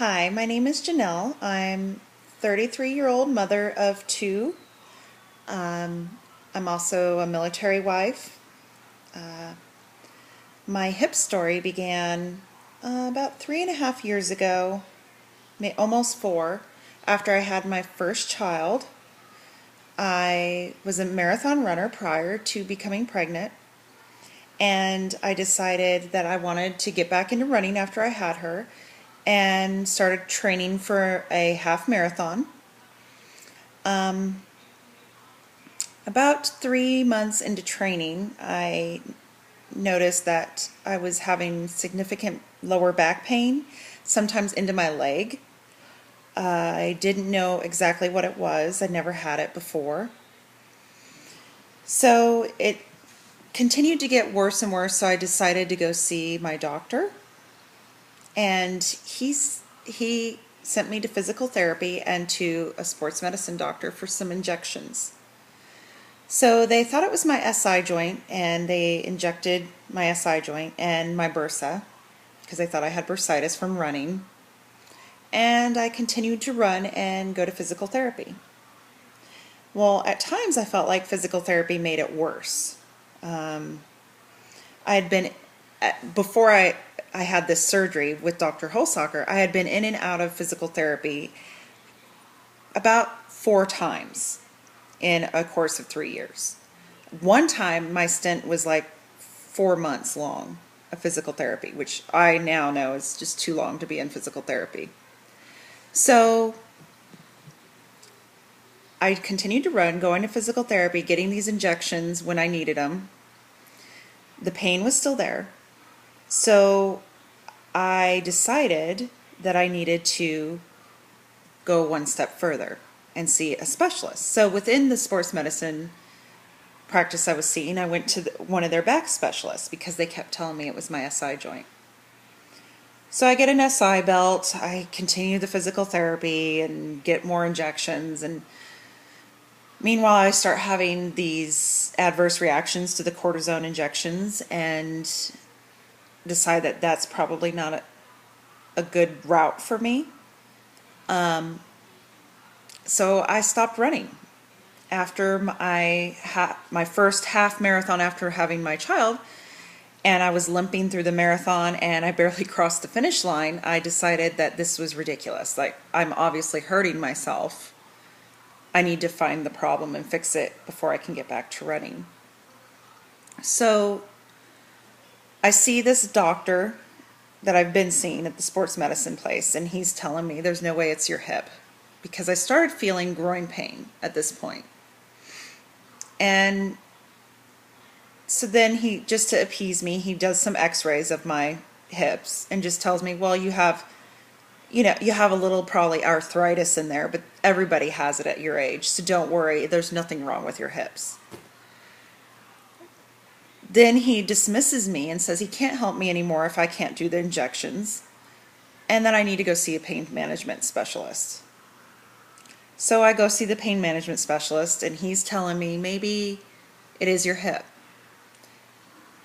Hi, my name is Janelle. I'm 33-year-old mother of two. I'm also a military wife. My hip story began about 3.5 years ago, almost four, after I had my first child. I was a marathon runner prior to becoming pregnant, and I decided that I wanted to get back into running after I had her and started training for a half marathon. About 3 months into training, I noticed that I was having significant lower back pain, sometimes into my leg. I didn't know exactly what it was. I'd never had it before. So it continued to get worse and worse, so I decided to go see my doctor. And he sent me to physical therapy and to a sports medicine doctor for some injections. So they thought it was my SI joint, and they injected my SI joint and my bursa because they thought I had bursitis from running. And I continued to run and go to physical therapy. Well, at times I felt like physical therapy made it worse. I had been, before I had this surgery with Dr. Hosalkar, I had been in and out of physical therapy about 4 times in a course of 3 years. One time my stint was like 4 months long of physical therapy, which I now know is just too long to be in physical therapy. So I continued to run, going to physical therapy, getting these injections when I needed them. The pain was still there. So I decided that I needed to go one step further and see a specialist. So within the sports medicine practice I was seeing, I went to one of their back specialists because they kept telling me it was my SI joint. So I get an SI belt, I continue the physical therapy and get more injections, and meanwhile I start having these adverse reactions to the cortisone injections and decide that that's probably not a good route for me. So I stopped running. After my first half marathon after having my child, and I was limping through the marathon and I barely crossed the finish line, I decided that this was ridiculous. Like, I'm obviously hurting myself. I need to find the problem and fix it before I can get back to running. So I see this doctor that I've been seeing at the sports medicine place, and he's telling me there's no way it's your hip, because I started feeling groin pain at this point. And so then he, just to appease me, he does some x-rays of my hips and just tells me, well, you have a little probably arthritis in there, but everybody has it at your age, so don't worry, there's nothing wrong with your hips. Then he dismisses me and says he can't help me anymore if I can't do the injections, and that I need to go see a pain management specialist. So I go see the pain management specialist, and he's telling me maybe it is your hip.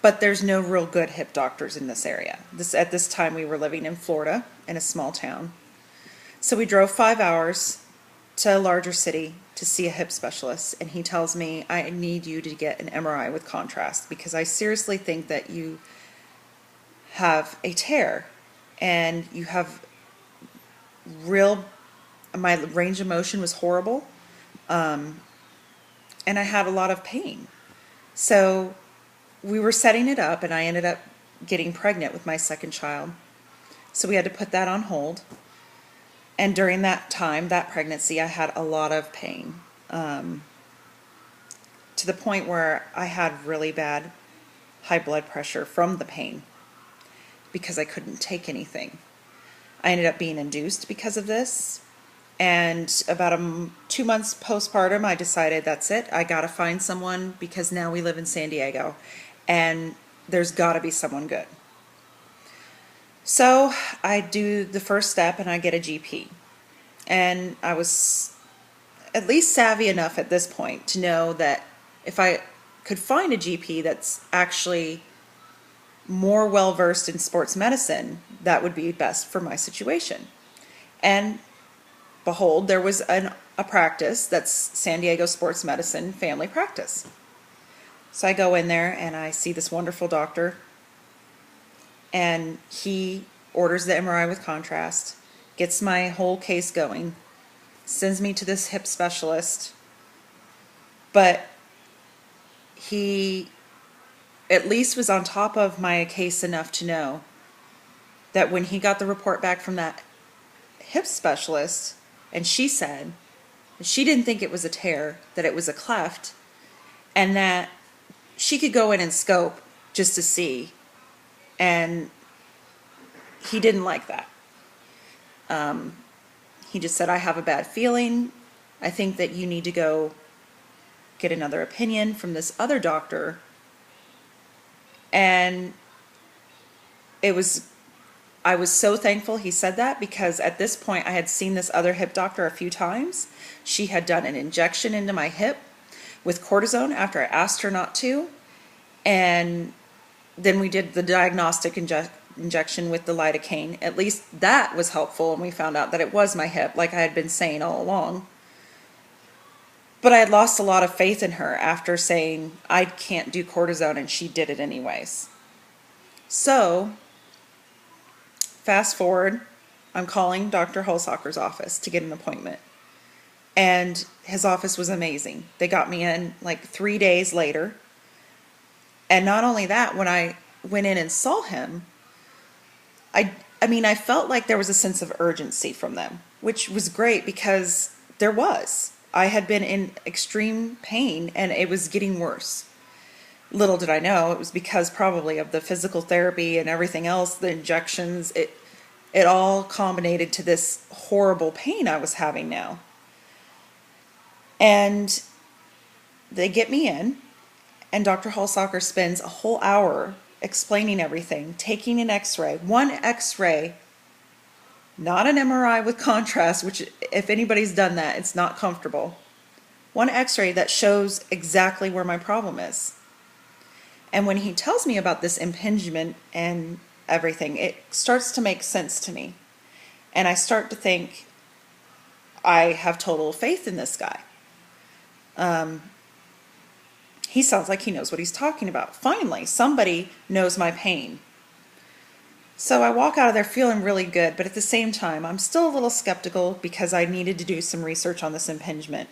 But there's no real good hip doctors in this area. At this time we were living in Florida in a small town. So we drove 5 hours to a larger city to see a hip specialist, and he tells me, I need you to get an MRI with contrast because I seriously think that you have a tear and you have my range of motion was horrible, and I had a lot of pain. So we were setting it up, and I ended up getting pregnant with my second child. So we had to put that on hold. And during that time, that pregnancy, I had a lot of pain, to the point where I had really bad high blood pressure from the pain because I couldn't take anything. I ended up being induced because of this. And about 2 months postpartum, I decided that's it. I got to find someone because now we live in San Diego and there's got to be someone good. So I do the first step and I get a GP. And I was at least savvy enough at this point to know that if I could find a GP that's actually more well-versed in sports medicine, that would be best for my situation. And behold, there was a practice that's San Diego Sports Medicine Family Practice. So I go in there and I see this wonderful doctor, and he orders the MRI with contrast, gets my whole case going, sends me to this hip specialist, but he at least was on top of my case enough to know that when he got the report back from that hip specialist, and she said she didn't think it was a tear, that it was a cleft, and that she could go in and scope just to see, and he didn't like that. He just said, I have a bad feeling. I think that you need to go get another opinion from this other doctor. And I was so thankful he said that, because at this point I had seen this other hip doctor a few times. She had done an injection into my hip with cortisone after I asked her not to. And then we did the diagnostic injection with the lidocaine. At least that was helpful, and we found out that it was my hip, like I had been saying all along. But I had lost a lot of faith in her after saying I can't do cortisone, and she did it anyways. So, fast forward, I'm calling Dr. Hosalkar's office to get an appointment. And his office was amazing. They got me in like 3 days later. And not only that, when I went in and saw him, I felt like there was a sense of urgency from them, which was great, because there was. I had been in extreme pain and it was getting worse. Little did I know it was because probably of the physical therapy and everything else, the injections, it all combined to this horrible pain I was having now. And they get me in, and Dr. Hosalkar spends a whole hour explaining everything, taking an x-ray, one x-ray, not an MRI with contrast, which if anybody's done that, it's not comfortable. One x-ray that shows exactly where my problem is. And when he tells me about this impingement and everything, it starts to make sense to me. And I start to think, I have total faith in this guy. He sounds like he knows what he's talking about. Finally, somebody knows my pain. So I walk out of there feeling really good, but at the same time, I'm still a little skeptical, because I needed to do some research on this impingement.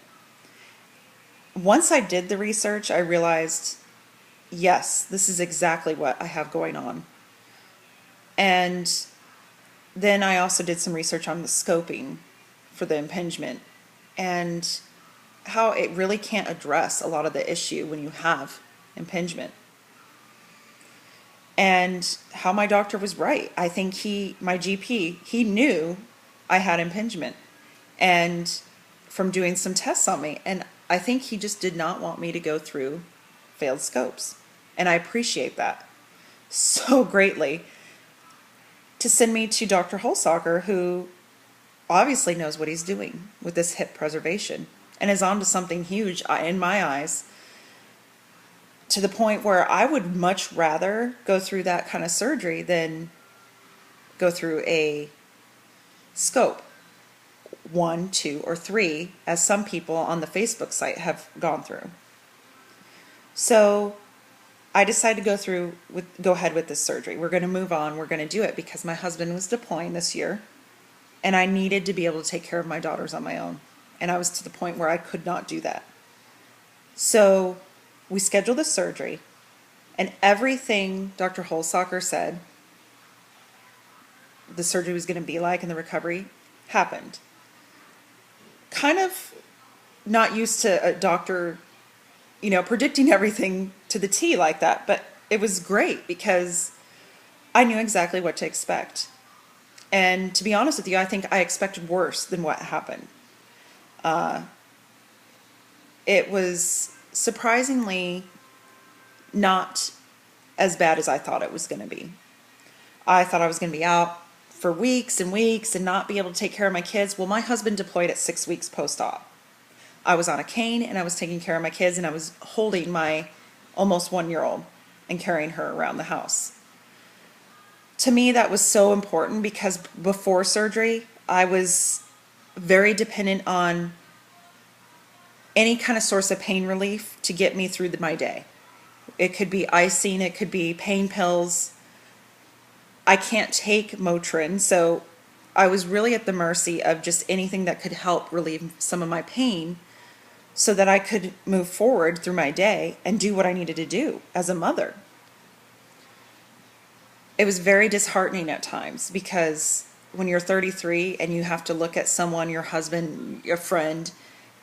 Once I did the research, I realized, yes, this is exactly what I have going on. And then I also did some research on the scoping for the impingement, and how it really can't address a lot of the issue when you have impingement. And how my doctor was right. I think my GP, he knew I had impingement, and from doing some tests on me. And I think he just did not want me to go through failed scopes. And I appreciate that so greatly, to send me to Dr. Hosalkar, who obviously knows what he's doing with this hip preservation and is on to something huge in my eyes, to the point where I would much rather go through that kind of surgery than go through a scope, 1, 2, or 3, as some people on the Facebook site have gone through. So I decided to go ahead with this surgery. We're going to move on. We're going to do it, because my husband was deploying this year, and I needed to be able to take care of my daughters on my own. And I was to the point where I could not do that. So we scheduled the surgery, and everything Dr. Hosalkar said the surgery was going to be like and the recovery happened. Kind of not used to a doctor, predicting everything to the T like that, but it was great, because I knew exactly what to expect. And to be honest with you, I think I expected worse than what happened. It was surprisingly not as bad as I thought it was going to be. I thought I was going to be out for weeks and weeks and not be able to take care of my kids. Well, my husband deployed at 6 weeks post-op. I was on a cane, and I was taking care of my kids, and I was holding my almost 1-year-old and carrying her around the house. To me, that was so important, because before surgery, I was very dependent on any kind of source of pain relief to get me through my day. It could be icing, it could be pain pills. I can't take Motrin, so I was really at the mercy of just anything that could help relieve some of my pain so that I could move forward through my day and do what I needed to do as a mother. It was very disheartening at times because when you're 33 and you have to look at someone, your husband, your friend,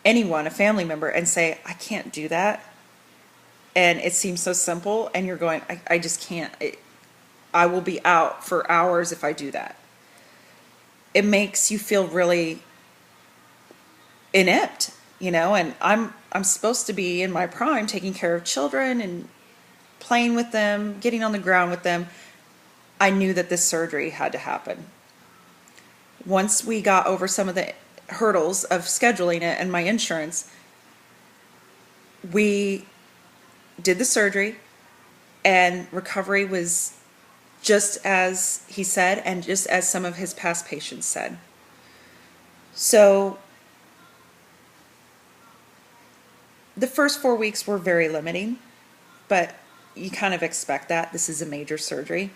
anyone, a family member, and say, I can't do that. And it seems so simple, and you're going, I just can't. I will be out for hours if I do that. It makes you feel really inept, and I'm supposed to be in my prime taking care of children and playing with them, getting on the ground with them. I knew that this surgery had to happen. Once we got over some of the hurdles of scheduling it and my insurance, we did the surgery, and recovery was just as he said and just as some of his past patients said. So the first 4 weeks were very limiting, but you kind of expect that. This is a major surgery,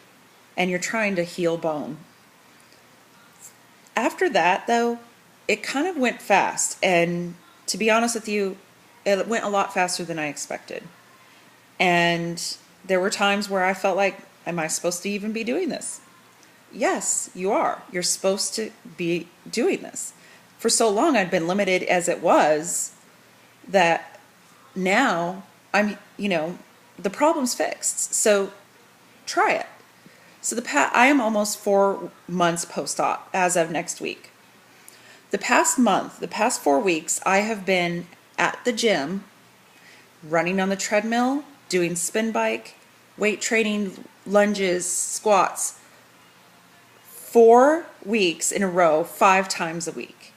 and you're trying to heal bone. After that, though, it kind of went fast, and to be honest with you, it went a lot faster than I expected. And there were times where I felt like, am I supposed to even be doing this? Yes, you are. You're supposed to be doing this. For so long I'd been limited as it was that now I'm, the problem's fixed. So try it. So I am almost 4 months post-op as of next week. The past 4 weeks, I have been at the gym, running on the treadmill, doing spin bike, weight training, lunges, squats, 4 weeks in a row, 5 times a week.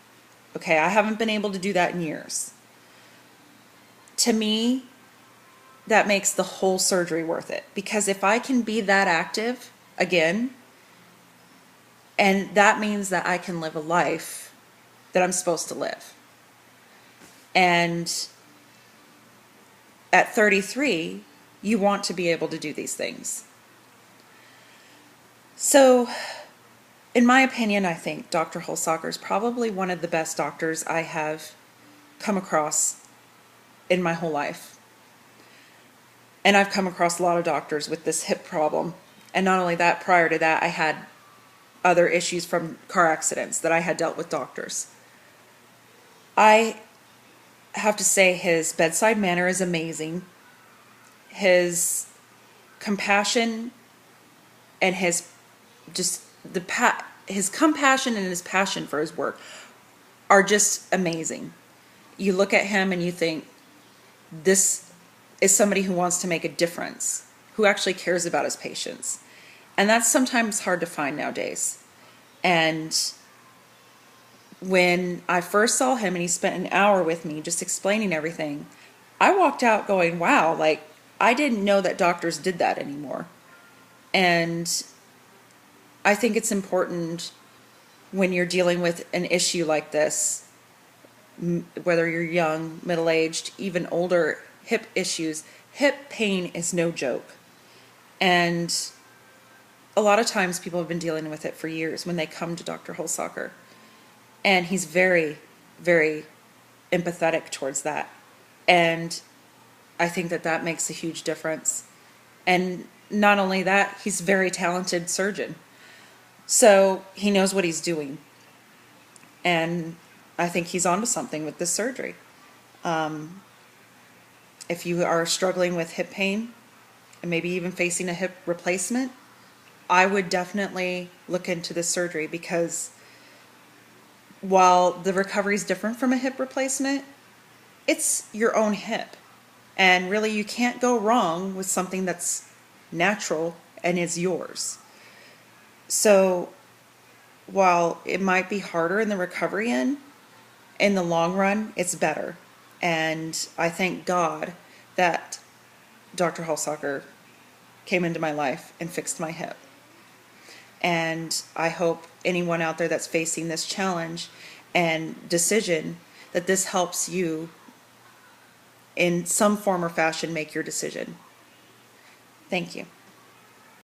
Okay, I haven't been able to do that in years. To me, that makes the whole surgery worth it, because if I can be that active again, and that means that I can live a life that I'm supposed to live. And at 33, you want to be able to do these things. So, in my opinion, I think Dr. Hosalkar is probably one of the best doctors I have come across in my whole life. And I've come across a lot of doctors with this hip problem. And not only that, prior to that, I had other issues from car accidents that I had dealt with doctors. I have to say his bedside manner is amazing. His compassion and his compassion and his passion for his work are just amazing. You look at him and you think, this is somebody who wants to make a difference, who actually cares about his patients. And that's sometimes hard to find nowadays. And when I first saw him and he spent an hour with me just explaining everything, I walked out going, wow, I didn't know that doctors did that anymore. And I think it's important when you're dealing with an issue like this, whether you're young, middle-aged, even older, hip issues, hip pain is no joke. And a lot of times people have been dealing with it for years when they come to Dr. Hosalkar. And he's very, very empathetic towards that. And I think that makes a huge difference. And not only that, he's a very talented surgeon. So he knows what he's doing. And I think he's onto something with this surgery. If you are struggling with hip pain and maybe even facing a hip replacement, I would definitely look into this surgery, because while the recovery is different from a hip replacement, it's your own hip. And really, you can't go wrong with something that's natural and is yours. So while it might be harder in the recovery in the long run, it's better. And I thank God that Dr. Hosalkar came into my life and fixed my hip. And I hope anyone out there that's facing this challenge and decision, that this helps you in some form or fashion make your decision. Thank you.